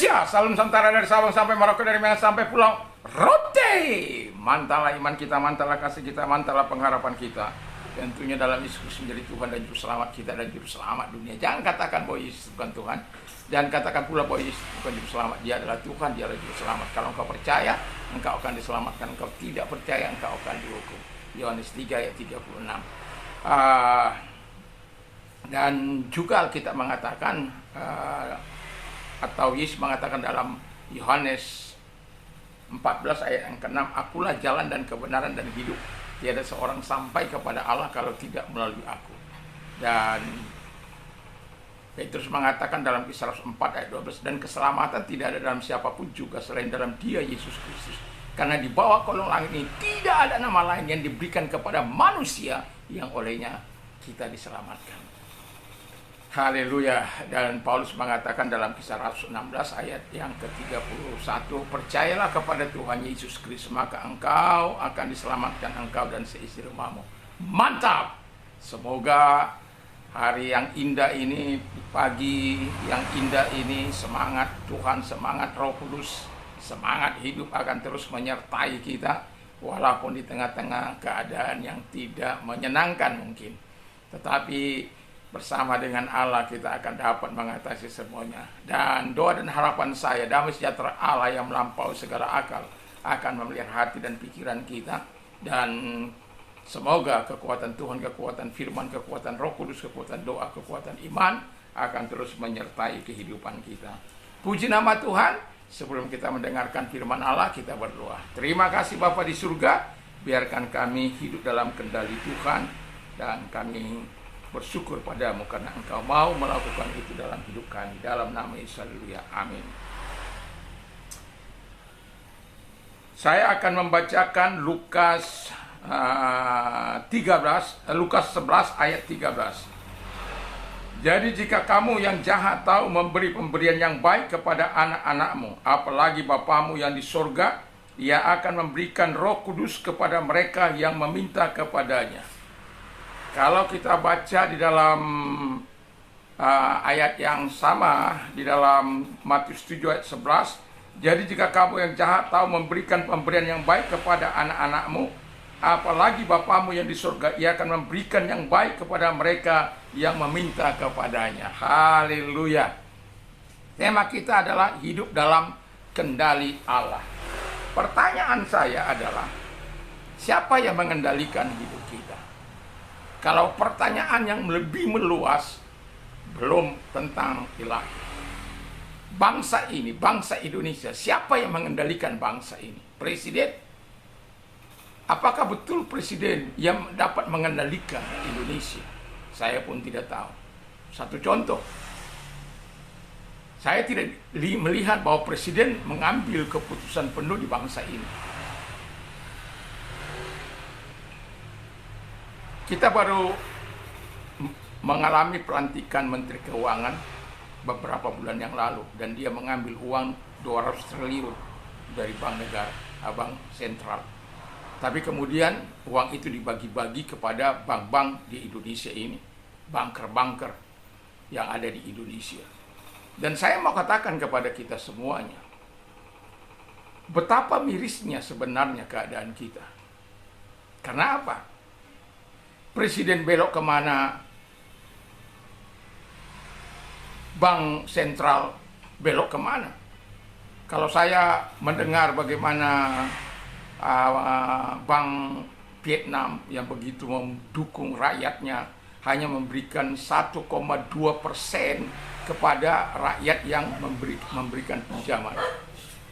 Indonesia, Salam Nusantara dari Sabang sampai Merauke, dari Medan sampai Pulau Rote. Mantalah iman kita, mantalah kasih kita, mantalah pengharapan kita. Tentunya dalam Yesus Kristus menjadi Tuhan dan Juru Selamat kita dan Juru Selamat dunia. Jangan katakan bahwa Yesus bukan Tuhan. Jangan katakan pula bahwa Yesus bukan Juru Selamat. Dia adalah Tuhan, dia adalah Juru Selamat. Kalau engkau percaya, engkau akan diselamatkan. Engkau tidak percaya, engkau akan dihukum. Yohanes 3 ayat 36. Dan juga kita mengatakan, atau Yesus mengatakan dalam Yohanes 14 ayat yang ke-6, akulah jalan dan kebenaran dan hidup. Tiada seorang sampai kepada Allah kalau tidak melalui aku. Dan Petrus mengatakan dalam Kisah 4 ayat 12, dan keselamatan tidak ada dalam siapapun juga selain dalam Dia Yesus Kristus. Karena di bawah kolong langit ini tidak ada nama lain yang diberikan kepada manusia yang olehnya kita diselamatkan. Haleluya. Dan Paulus mengatakan dalam Kisah Rasul 16 ayat yang ke-31, percayalah kepada Tuhan Yesus Kristus, maka engkau akan diselamatkan, engkau dan seisi rumahmu. Mantap. Semoga hari yang indah ini, pagi yang indah ini, semangat Tuhan, semangat Roh Kudus, semangat hidup akan terus menyertai kita, walaupun di tengah-tengah keadaan yang tidak menyenangkan mungkin. Tetapi bersama dengan Allah kita akan dapat mengatasi semuanya. Dan doa dan harapan saya, damai sejahtera Allah yang melampaui segala akal akan memelihara hati dan pikiran kita. Dan semoga kekuatan Tuhan, kekuatan firman, kekuatan Roh Kudus, kekuatan doa, kekuatan iman akan terus menyertai kehidupan kita. Puji nama Tuhan. Sebelum kita mendengarkan firman Allah, kita berdoa. Terima kasih Bapa di surga, biarkan kami hidup dalam kendali Tuhan, dan kami bersyukur padamu karena engkau mau melakukan itu dalam hidup kami. Dalam nama Yesus, haleluya, amin. Saya akan membacakan Lukas 11 ayat 13. Jadi jika kamu yang jahat tahu memberi pemberian yang baik kepada anak-anakmu, apalagi Bapamu yang di sorga, Ia akan memberikan Roh Kudus kepada mereka yang meminta kepadanya. Kalau kita baca di dalam ayat yang sama, di dalam Matius 7 ayat 11, jadi jika kamu yang jahat tahu memberikan pemberian yang baik kepada anak-anakmu, apalagi Bapamu yang di surga, Ia akan memberikan yang baik kepada mereka yang meminta kepadanya. Haleluya. Tema kita adalah hidup dalam kendali Allah. Pertanyaan saya adalah, siapa yang mengendalikan hidup kita? Kalau pertanyaan yang lebih meluas, belum tentang ilahi. Bangsa ini, bangsa Indonesia, siapa yang mengendalikan bangsa ini? Presiden? Apakah betul presiden yang dapat mengendalikan Indonesia? Saya pun tidak tahu. Satu contoh, saya tidak melihat bahwa presiden mengambil keputusan penuh di bangsa ini. Kita baru mengalami pelantikan Menteri Keuangan beberapa bulan yang lalu, dan dia mengambil uang 200 triliun dari Bank Negara, Bank Sentral. Tapi kemudian uang itu dibagi-bagi kepada bank-bank di Indonesia ini, banker-banker yang ada di Indonesia. Dan saya mau katakan kepada kita semuanya, betapa mirisnya sebenarnya keadaan kita. Karena apa? Presiden belok kemana, Bank Sentral belok kemana. Kalau saya mendengar bagaimana Bank Vietnam yang begitu mendukung rakyatnya, hanya memberikan 1,2% kepada rakyat yang memberikan pinjaman,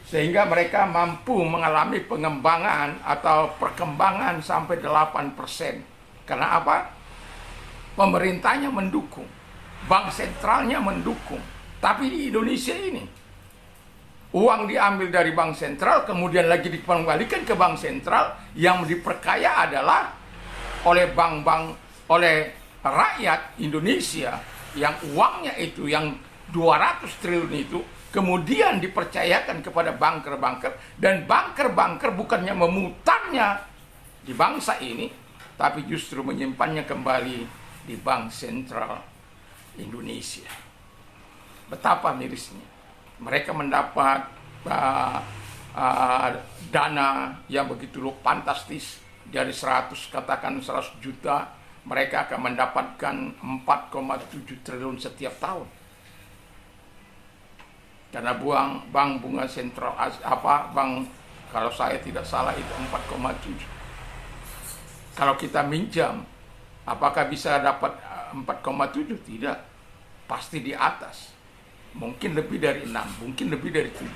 sehingga mereka mampu mengalami pengembangan atau perkembangan sampai 8%. Karena apa? Pemerintahnya mendukung, bank sentralnya mendukung. Tapi di Indonesia ini, uang diambil dari bank sentral, kemudian lagi dikembalikan ke bank sentral, yang diperkaya adalah oleh bank-bank, oleh rakyat Indonesia, yang uangnya itu, yang 200 triliun itu, kemudian dipercayakan kepada banker-banker, dan banker-banker bukannya memutarnya di bangsa ini, tapi justru menyimpannya kembali di Bank Sentral Indonesia. Betapa mirisnya. Mereka mendapat dana yang begitu fantastis. Dari 100, katakan 100 juta, mereka akan mendapatkan 4,7 triliun setiap tahun. Karena bank bunga sentral bank, kalau saya tidak salah itu 4,7. Kalau kita minjam, apakah bisa dapat 4,7? Tidak. Pasti di atas. Mungkin lebih dari 6, mungkin lebih dari 7,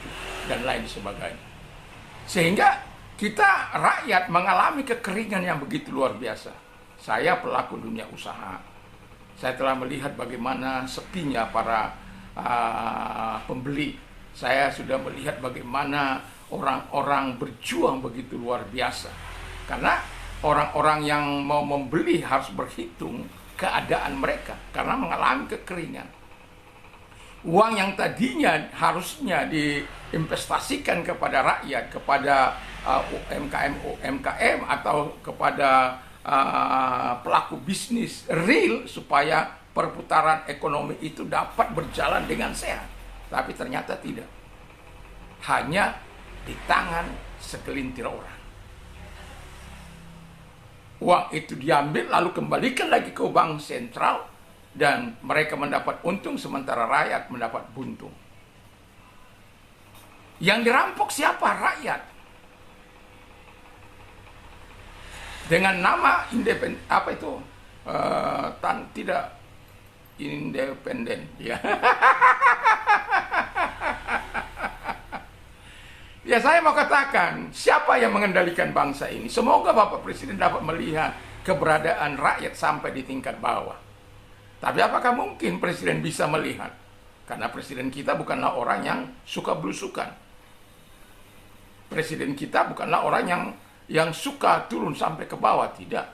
dan lain sebagainya. Sehingga kita rakyat mengalami kekeringan yang begitu luar biasa. Saya pelaku dunia usaha. Saya telah melihat bagaimana sepinya para pembeli. Saya sudah melihat bagaimana orang-orang berjuang begitu luar biasa. Karena orang-orang yang mau membeli harus berhitung keadaan mereka karena mengalami kekeringan. Uang yang tadinya harusnya diinvestasikan kepada rakyat, kepada UMKM atau kepada pelaku bisnis real supaya perputaran ekonomi itu dapat berjalan dengan sehat. Tapi ternyata tidak. Hanya di tangan segelintir orang. Uang itu diambil lalu kembalikan lagi ke bank sentral dan mereka mendapat untung sementara rakyat mendapat buntung. Yang dirampok siapa? Rakyat. Dengan nama independen, tidak independen, ya. Ya, saya mau katakan, siapa yang mengendalikan bangsa ini? Semoga Bapak Presiden dapat melihat keberadaan rakyat sampai di tingkat bawah. Tapi apakah mungkin Presiden bisa melihat? Karena Presiden kita bukanlah orang yang suka belusukan. Presiden kita bukanlah orang yang suka turun sampai ke bawah, tidak.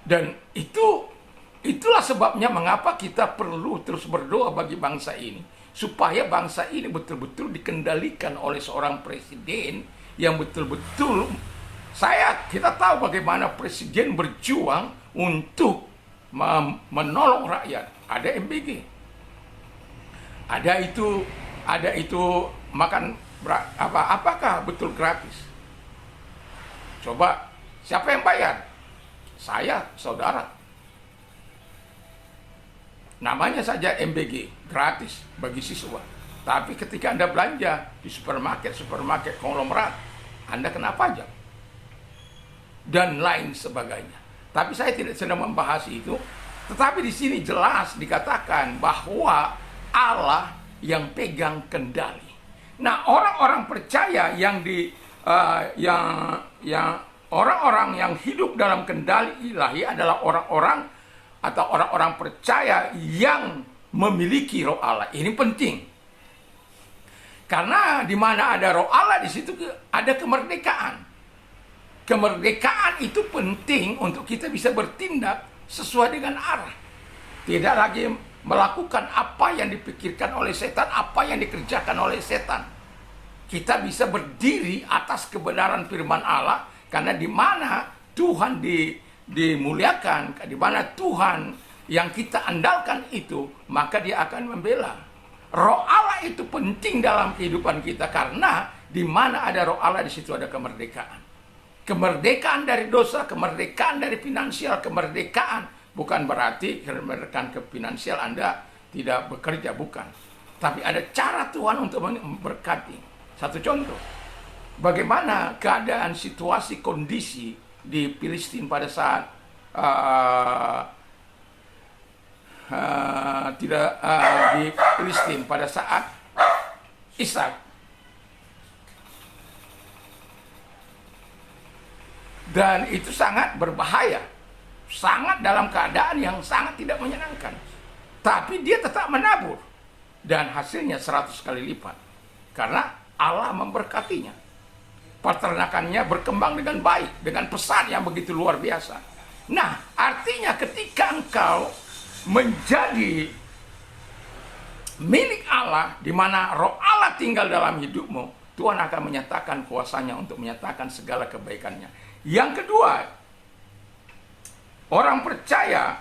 Dan itulah sebabnya mengapa kita perlu terus berdoa bagi bangsa ini. Supaya bangsa ini betul-betul dikendalikan oleh seorang presiden yang betul-betul, kita tahu bagaimana presiden berjuang untuk menolong rakyat. Ada MBG, ada itu makan apakah betul gratis? Coba siapa yang bayar? Saya, saudara. Namanya saja MBG, gratis bagi siswa. Tapi ketika Anda belanja di supermarket konglomerat, Anda kena pajak. Dan lain sebagainya. Tapi saya tidak sedang membahas itu. Tetapi di sini jelas dikatakan bahwa Allah yang pegang kendali. Nah, orang-orang percaya orang-orang yang hidup dalam kendali ilahi adalah orang-orang atau orang-orang percaya yang memiliki roh Allah. Ini penting. Karena di mana ada roh Allah, di situ ada kemerdekaan. Kemerdekaan itu penting untuk kita bisa bertindak sesuai dengan arah. Tidak lagi melakukan apa yang dipikirkan oleh setan, apa yang dikerjakan oleh setan. Kita bisa berdiri atas kebenaran firman Allah, karena di mana Tuhan dimuliakan, di mana Tuhan yang kita andalkan itu, maka dia akan membela. Roh Allah itu penting dalam kehidupan kita, karena di mana ada roh Allah, di situ ada kemerdekaan. Kemerdekaan dari dosa, kemerdekaan dari finansial, kemerdekaan bukan berarti kemerdekaan ke finansial Anda tidak bekerja, bukan. Tapi ada cara Tuhan untuk memberkati. Satu contoh, bagaimana keadaan situasi kondisi di Filistin pada saat di Filistin pada saat Ishak. Dan itu sangat berbahaya, sangat dalam keadaan yang sangat tidak menyenangkan. Tapi dia tetap menabur dan hasilnya 100 kali lipat karena Allah memberkatinya. Peternakannya berkembang dengan baik, dengan pesat yang begitu luar biasa. Nah, artinya ketika engkau menjadi milik Allah, di mana roh Allah tinggal dalam hidupmu, Tuhan akan menyatakan kuasanya untuk menyatakan segala kebaikannya. Yang kedua, orang percaya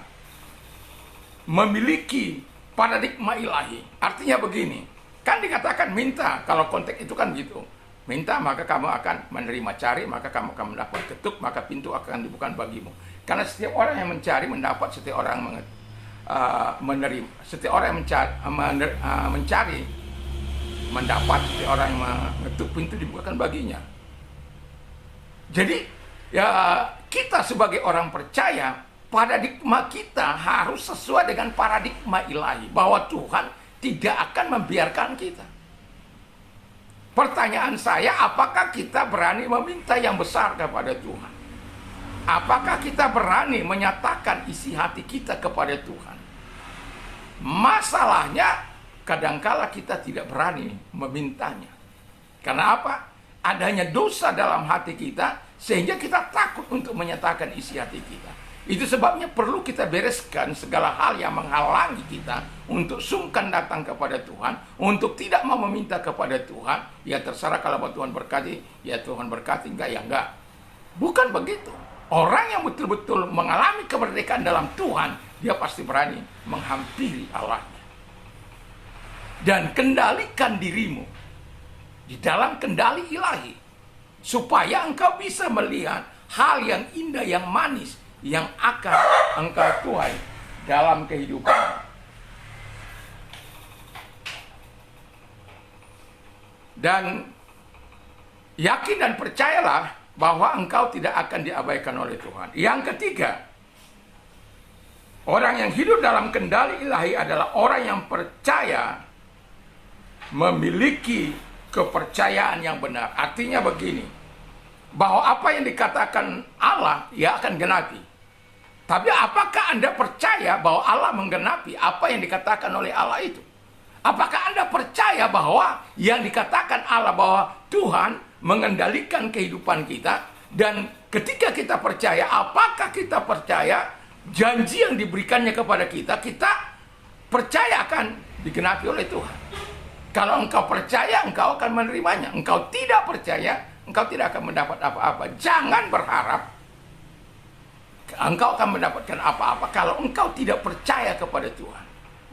memiliki paradigma ilahi. Artinya begini, kan dikatakan minta, kalau konteks itu kan gitu. Minta maka kamu akan menerima, cari maka kamu akan mendapat, ketuk maka pintu akan dibuka bagimu. Karena setiap orang yang mencari mendapat, setiap orang menerima, setiap orang yang mencari mendapat, setiap orang yang mengetuk pintu dibukakan baginya. Jadi ya kita sebagai orang percaya, paradigma kita harus sesuai dengan paradigma ilahi, bahwa Tuhan tidak akan membiarkan kita. Pertanyaan saya, apakah kita berani meminta yang besar kepada Tuhan? Apakah kita berani menyatakan isi hati kita kepada Tuhan? Masalahnya, kadangkala kita tidak berani memintanya. Karena apa? Adanya dosa dalam hati kita, sehingga kita takut untuk menyatakan isi hati kita. Itu sebabnya perlu kita bereskan segala hal yang menghalangi kita untuk sungkan datang kepada Tuhan, untuk tidak mau meminta kepada Tuhan. Ya terserah, kalau Tuhan berkati, ya Tuhan berkati, enggak ya enggak. Bukan begitu. Orang yang betul-betul mengalami kemerdekaan dalam Tuhan, dia pasti berani menghampiri Allahnya. Dan kendalikan dirimu di dalam kendali ilahi, supaya engkau bisa melihat hal yang indah, yang manis, yang akan engkau tuai dalam kehidupan. Dan yakin dan percayalah bahwa engkau tidak akan diabaikan oleh Tuhan. Yang ketiga, orang yang hidup dalam kendali ilahi adalah orang yang percaya, memiliki kepercayaan yang benar. Artinya begini, bahwa apa yang dikatakan Allah, ya akan genapi. Tapi apakah Anda percaya bahwa Allah menggenapi apa yang dikatakan oleh Allah itu? Apakah Anda percaya bahwa yang dikatakan Allah, bahwa Tuhan mengendalikan kehidupan kita? Dan ketika kita percaya, apakah kita percaya janji yang diberikannya kepada kita, kita percaya akan digenapi oleh Tuhan? Kalau engkau percaya, engkau akan menerimanya. Engkau tidak percaya, engkau tidak akan mendapat apa-apa. Jangan berharap engkau akan mendapatkan apa-apa kalau engkau tidak percaya kepada Tuhan.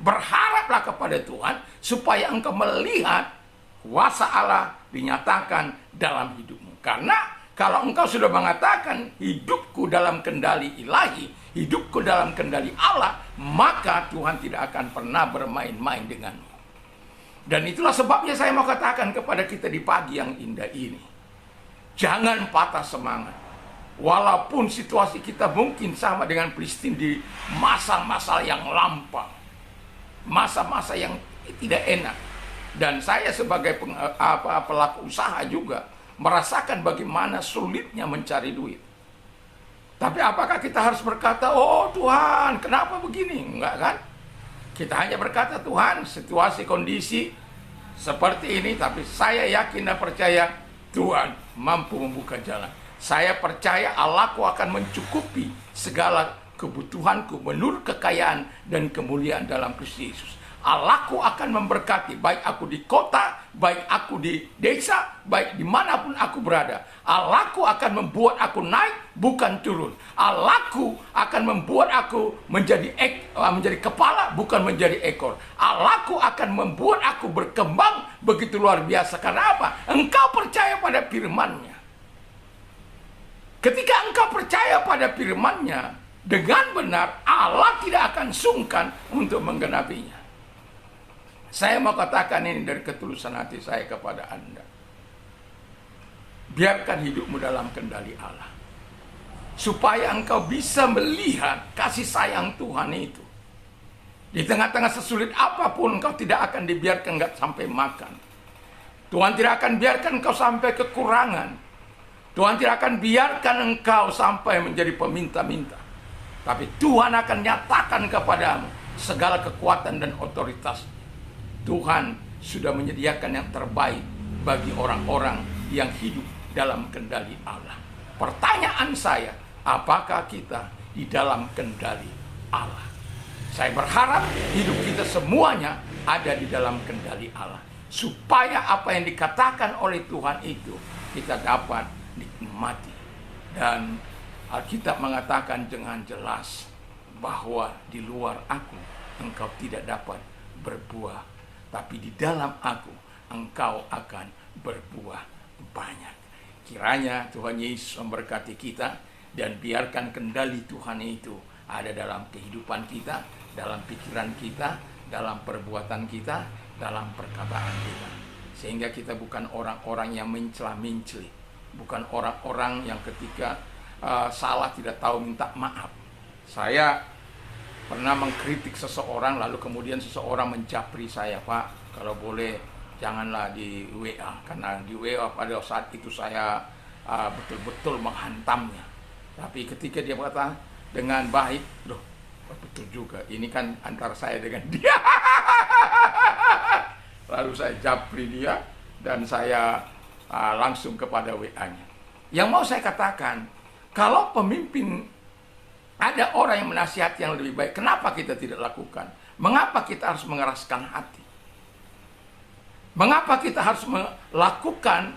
Berharaplah kepada Tuhan supaya engkau melihat kuasa Allah dinyatakan dalam hidupmu. Karena kalau engkau sudah mengatakan hidupku dalam kendali ilahi, hidupku dalam kendali Allah, maka Tuhan tidak akan pernah bermain-main denganmu. Dan itulah sebabnya saya mau katakan kepada kita di pagi yang indah ini, jangan patah semangat. Walaupun situasi kita mungkin sama dengan Filistin di masa-masa yang lampau, masa-masa yang tidak enak. Dan saya sebagai pelaku usaha juga merasakan bagaimana sulitnya mencari duit. Tapi apakah kita harus berkata, oh Tuhan, kenapa begini? Enggak kan? Kita hanya berkata, Tuhan, situasi kondisi seperti ini, tapi saya yakin dan percaya Tuhan mampu membuka jalan. Saya percaya Allahku akan mencukupi segala kebutuhanku menurut kekayaan dan kemuliaan dalam Kristus Yesus. Allahku akan memberkati, baik aku di kota, baik aku di desa, baik dimanapun aku berada. Allahku akan membuat aku naik, bukan turun. Allahku akan membuat aku menjadi kepala, bukan menjadi ekor. Allahku akan membuat aku berkembang begitu luar biasa. Karena apa? Engkau percaya pada firman-Nya. Ketika engkau percaya pada firman-Nya dengan benar, Allah tidak akan sungkan untuk menggenapinya. Saya mau katakan ini dari ketulusan hati saya kepada Anda. Biarkan hidupmu dalam kendali Allah, supaya engkau bisa melihat kasih sayang Tuhan itu. Di tengah-tengah sesulit apapun, engkau tidak akan dibiarkan enggak sampai makan. Tuhan tidak akan biarkan engkau sampai kekurangan. Tuhan tidak akan biarkan engkau sampai menjadi peminta-minta. Tapi Tuhan akan nyatakan kepadamu segala kekuatan dan otoritas. Tuhan sudah menyediakan yang terbaik bagi orang-orang yang hidup dalam kendali Allah. Pertanyaan saya, apakah kita di dalam kendali Allah? Saya berharap hidup kita semuanya ada di dalam kendali Allah, supaya apa yang dikatakan oleh Tuhan itu kita dapat nikmati. Dan Alkitab mengatakan dengan jelas bahwa di luar aku engkau tidak dapat berbuah, tapi di dalam aku engkau akan berbuah banyak. Kiranya Tuhan Yesus memberkati kita, dan biarkan kendali Tuhan itu ada dalam kehidupan kita, dalam pikiran kita, dalam perbuatan kita, dalam perkataan kita. Sehingga kita bukan orang-orang yang mencela-menceli, bukan orang-orang yang ketika salah tidak tahu minta maaf. Saya pernah mengkritik seseorang, lalu kemudian seseorang menjapri saya, "Pak, kalau boleh janganlah di WA," karena di WA pada saat itu saya betul-betul menghantamnya. Tapi ketika dia berkata dengan baik, loh, betul juga, ini kan antara saya dengan dia. Lalu saya japri dia, dan saya langsung kepada WA-nya. Yang mau saya katakan, kalau pemimpin, ada orang yang menasihati yang lebih baik, kenapa kita tidak lakukan? Mengapa kita harus mengeraskan hati? Mengapa kita harus melakukan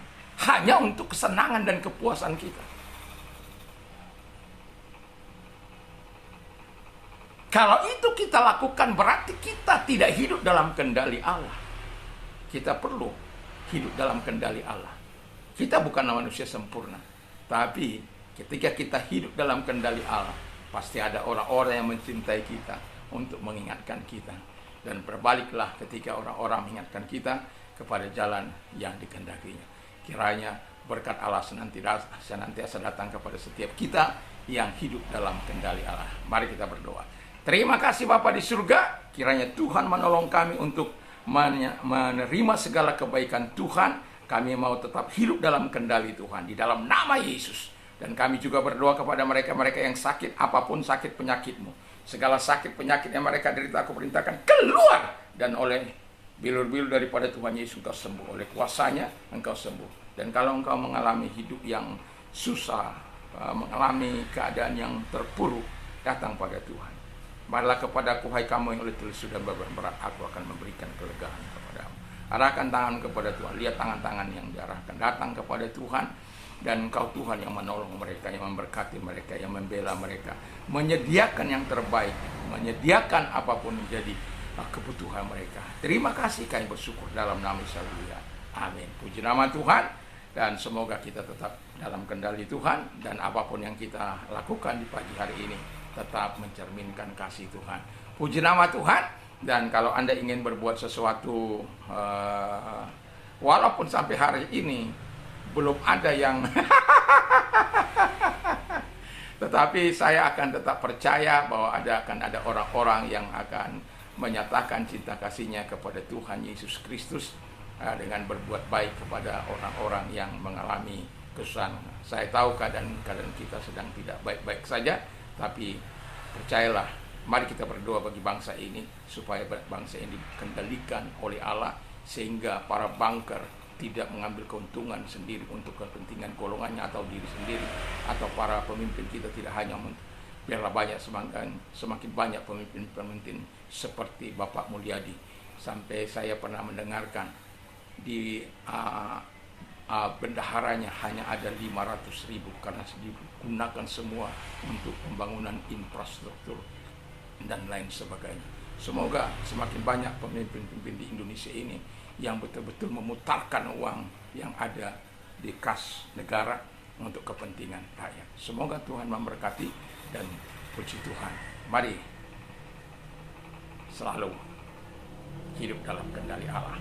hanya untuk kesenangan dan kepuasan kita? Kalau itu kita lakukan, berarti kita tidak hidup dalam kendali Allah. Kita perlu hidup dalam kendali Allah. Kita bukan manusia sempurna, tapi ketika kita hidup dalam kendali Allah, pasti ada orang-orang yang mencintai kita untuk mengingatkan kita. Dan berbaliklah ketika orang-orang mengingatkan kita kepada jalan yang dikehendakinya. Kiranya berkat Allah senantiasa datang kepada setiap kita yang hidup dalam kendali Allah. Mari kita berdoa. Terima kasih Bapa di surga, kiranya Tuhan menolong kami untuk menerima segala kebaikan Tuhan. Kami mau tetap hidup dalam kendali Tuhan di dalam nama Yesus. Dan kami juga berdoa kepada mereka-mereka yang sakit, apapun sakit penyakitmu, segala sakit penyakit yang mereka derita, aku perintahkan keluar, dan oleh bilur-bilur daripada Tuhan Yesus engkau sembuh, oleh kuasanya engkau sembuh. Dan kalau engkau mengalami hidup yang susah, mengalami keadaan yang terpuruk, datang pada Tuhan. Marilah kepadaku, hai kamu yang letih lesu dan beban berat, aku akan memberikan kelegaan kepadamu. Arahkan tangan kepada Tuhan, lihat tangan-tangan yang diarahkan, datang kepada Tuhan. Dan engkau Tuhan yang menolong mereka, yang memberkati mereka, yang membela mereka, menyediakan yang terbaik, menyediakan apapun menjadi kebutuhan mereka. Terima kasih, kami bersyukur dalam nama Yesus. Amin. Puji nama Tuhan, dan semoga kita tetap dalam kendali Tuhan, dan apapun yang kita lakukan di pagi hari ini tetap mencerminkan kasih Tuhan. Puji nama Tuhan. Dan kalau Anda ingin berbuat sesuatu, walaupun sampai hari ini belum ada yang tetapi saya akan tetap percaya bahwa akan ada orang-orang yang akan menyatakan cinta kasihnya kepada Tuhan Yesus Kristus dengan berbuat baik kepada orang-orang yang mengalami kesusahan. Saya tahu keadaan kita sedang tidak baik-baik saja, tapi percayalah, mari kita berdoa bagi bangsa ini, supaya bangsa ini dikendalikan oleh Allah, sehingga para banker tidak mengambil keuntungan sendiri untuk kepentingan golongannya atau diri sendiri, atau para pemimpin kita tidak hanya biarlah banyak, semakin banyak pemimpin-pemimpin seperti Bapak Mulyadi. Sampai saya pernah mendengarkan di bendaharanya hanya ada 500.000 karena digunakan semua untuk pembangunan infrastruktur dan lain sebagainya. Semoga semakin banyak pemimpin-pemimpin di Indonesia ini yang betul-betul memutarkan uang yang ada di kas negara untuk kepentingan rakyat. Semoga Tuhan memberkati, dan puji Tuhan. Mari selalu hidup dalam kendali Allah.